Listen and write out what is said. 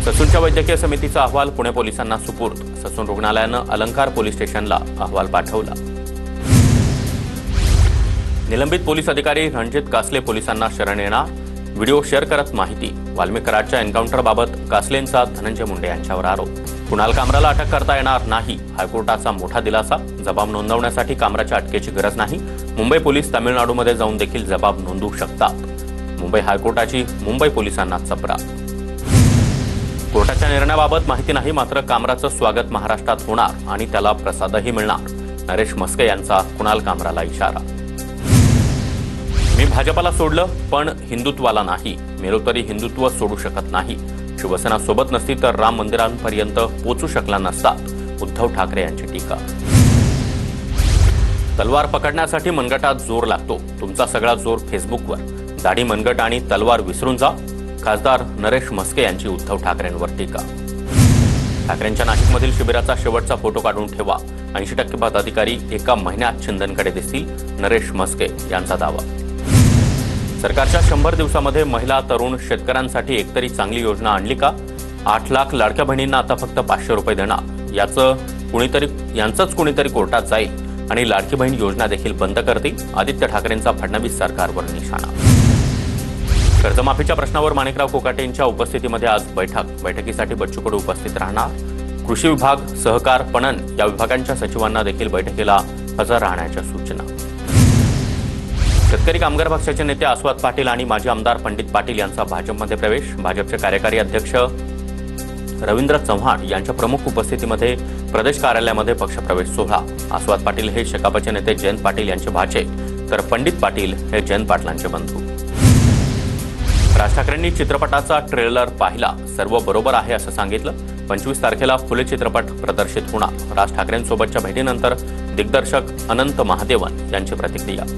ससूनच्या वैद्यकीय समितीचा अहवाल पुणे पोलिसांना सुपूर्द। ससून रुग्णालयानं अलंकार पोलीस स्टेशनला अहवाल पाठवला। निलंबित पोलीस अधिकारी रणजित कासले पोलिसांना शरण येणार। व्हिडिओ शेअर करत माहिती। वाल्मिक कराडच्या एन्काउंटरबाबत कासलेंचा धनंजय मुंडे यांच्यावर आरोप। कुणाल कामराला अटक करता येणार नाही, हायकोर्टाचा मोठा दिलासा। जबाब नोंदवण्यासाठी कामराच्या अटकेची गरज नाही। मुंबई पोलीस तामिळनाडूमध्ये जाऊन देखील जबाब नोंदवू शकतात। मुंबई हायकोर्टाची मुंबई पोलिसांना चपरा। कोर्टाच्या निर्णयाबाबत माहिती नाही, मात्र कामराचं स्वागत महाराष्ट्रात होणार आणि त्याला प्रसादही मिळणार। नरेश मस्के यांचा कुणाल कामराला इशारा। मी भाजपला सोडलं पण हिंदुत्वाला नाही, मेलो तरी हिंदुत्व सोडू शकत नाही। शिवसेना सोबत नसती तर राम मंदिरांपर्यंत पोहोचू शकला नसतात, उद्धव ठाकरे यांची टीका। तलवार पकडण्यासाठी मनगटात जोर लागतो, तुमचा सगळा जोर फेसबुकवर। दाढी, मनगट आणि तलवार विसरून जा, खासदार नरेश मस्के यांची उद्धव ठाकरेंवर टीका। ठाकरेंच्या नाशिकमधील शिबिराचा शेवटचा फोटो काढून ठेवा, 80% पदाधिकारी एका महिन्यात छिंदनकडे दिसतील, नरेश मस्के यांचा दावा। सरकारच्या 100 दिवसामध्ये महिला, तरुण, शेतकऱ्यांसाठी एकतरी चांगली योजना आणली का? 8 लाख लाडक्या बहिणींना आता फक्त 500 रुपये देणार। यांचंच कुणीतरी कोर्टात जाईल आणि लाडकी बहीण योजना देखील बंद करतील। आदित्य ठाकरेंचा फडणवीस सरकारवर निशाणा। कर्जमाफीच्या प्रश्नावर माणिकराव कोकाटे यांच्या उपस्थितीमध्ये आज बैठकीसाठी बच्चू कडू उपस्थित राहणार। कृषी विभाग, सहकार, पणन या विभागांच्या सचिवांना देखील बैठकीला हजर राहण्याच्या सूचना। शेतकरी कामगार पक्षाचे नेते आस्वाद पाटील आणि माजी आमदार पंडित पाटील यांचा भाजपमध्ये प्रवेश। भाजपचे कार्यकारी अध्यक्ष रवींद्र चव्हाण यांच्या प्रमुख उपस्थितीमध्ये प्रदेश कार्यालयामध्ये पक्षप्रवेश सोहळा। आस्वाद पाटील हे शेकापचे नेते जयंत पाटील यांचे भाचे, तर पंडित पाटील हे जयंत पाटलांचे बंधू। राज ठाकरेंनी चित्रपटाचा ट्रेलर पाहिला, सर्व बरोबर आहे असं सांगितलं। 25 तारखेला फुले चित्रपट प्रदर्शित होणार। राज ठाकरेंसोबतच्या भेटीनंतर दिग्दर्शक अनंत महादेवन यांची प्रतिक्रिया।